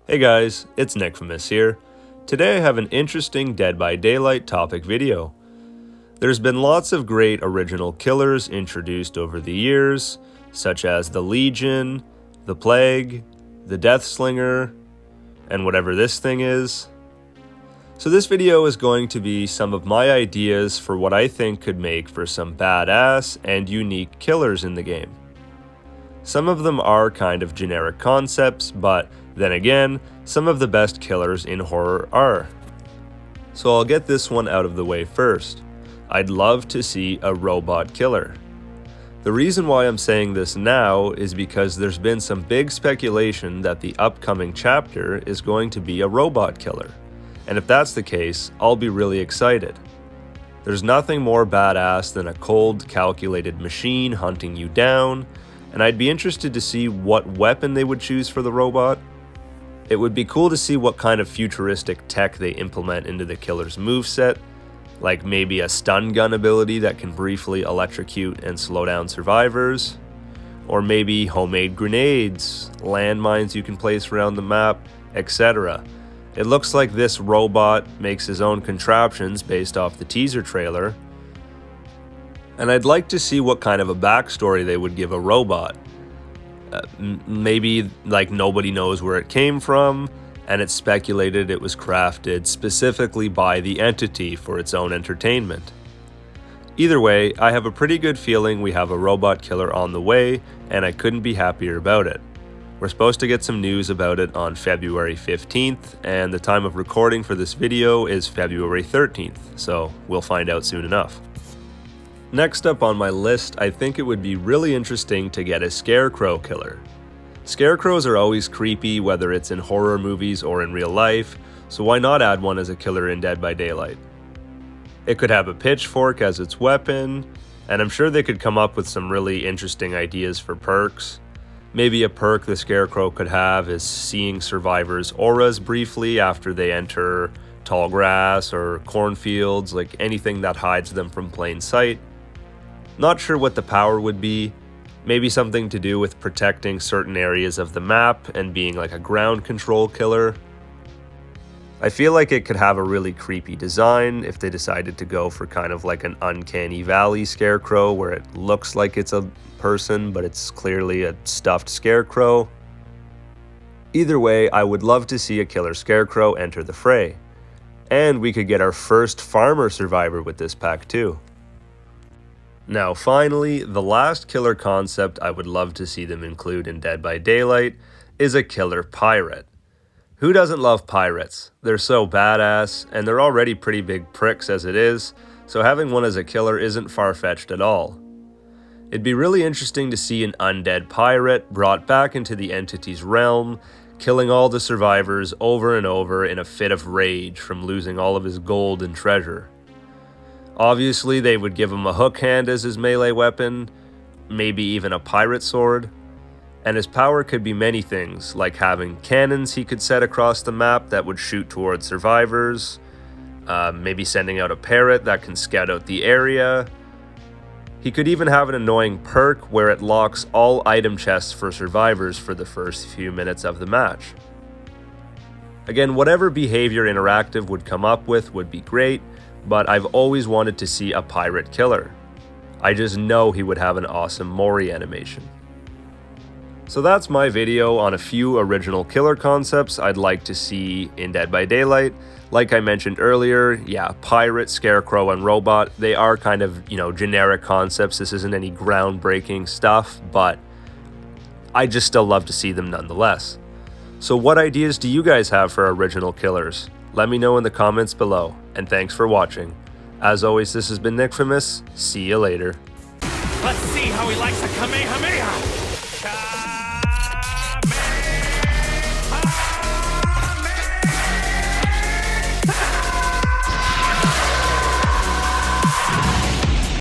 Hey guys, it's Nickfamous here. Today I have an interesting Dead by Daylight topic video. There's been lots of great original killers introduced over the years, such as the Legion, the Plague, the Death Slinger, and whatever this thing is. So this video is going to be some of my ideas for what I think could make for some badass and unique killers in the game. Some of them are kind of generic concepts, but then again, some of the best killers in horror are. So I'll get this one out of the way first. I'd love to see a robot killer. The reason why I'm saying this now is because there's been some big speculation that the upcoming chapter is going to be a robot killer. And if that's the case, I'll be really excited. There's nothing more badass than a cold, calculated machine hunting you down, and I'd be interested to see what weapon they would choose for the robot. It would be cool to see what kind of futuristic tech they implement into the killer's moveset, like maybe a stun gun ability that can briefly electrocute and slow down survivors, or maybe homemade grenades, landmines you can place around the map, etc. It looks like this robot makes his own contraptions based off the teaser trailer, and I'd like to see what kind of a backstory they would give a robot. Maybe like nobody knows where it came from, and it's speculated it was crafted specifically by the entity for its own entertainment. Either way, I have a pretty good feeling we have a robot killer on the way, and I couldn't be happier about it. We're supposed to get some news about it on February 15th, and the time of recording for this video is February 13th, so we'll find out soon enough. Next up on my list, I think it would be really interesting to get a scarecrow killer. Scarecrows are always creepy, whether it's in horror movies or in real life, so why not add one as a killer in Dead by Daylight? It could have a pitchfork as its weapon, and I'm sure they could come up with some really interesting ideas for perks. Maybe a perk the scarecrow could have is seeing survivors' auras briefly after they enter tall grass or cornfields, like anything that hides them from plain sight. Not sure what the power would be, maybe something to do with protecting certain areas of the map and being like a ground control killer. I feel like it could have a really creepy design if they decided to go for kind of like an uncanny valley scarecrow where it looks like it's a person but it's clearly a stuffed scarecrow. Either way, I would love to see a killer scarecrow enter the fray. And we could get our first farmer survivor with this pack too. Now finally, the last killer concept I would love to see them include in Dead by Daylight is a killer pirate. Who doesn't love pirates? They're so badass, and they're already pretty big pricks as it is, so having one as a killer isn't far-fetched at all. It'd be really interesting to see an undead pirate brought back into the entity's realm, killing all the survivors over and over in a fit of rage from losing all of his gold and treasure. Obviously, they would give him a hook hand as his melee weapon, maybe even a pirate sword, and his power could be many things, like having cannons he could set across the map that would shoot towards survivors, maybe sending out a parrot that can scout out the area. He could even have an annoying perk where it locks all item chests for survivors for the first few minutes of the match. Again, whatever behavior Interactive would come up with would be great, but I've always wanted to see a pirate killer. I just know he would have an awesome Mori animation. So that's my video on a few original killer concepts I'd like to see in Dead by Daylight. Like I mentioned earlier, yeah, pirate, scarecrow, and robot, they are kind of, generic concepts. This isn't any groundbreaking stuff, but I just still love to see them nonetheless. So what ideas do you guys have for original killers? Let me know in the comments below, and thanks for watching. As always, this has been Nickfamous. See you later. Let's see how he likes a Kamehameha!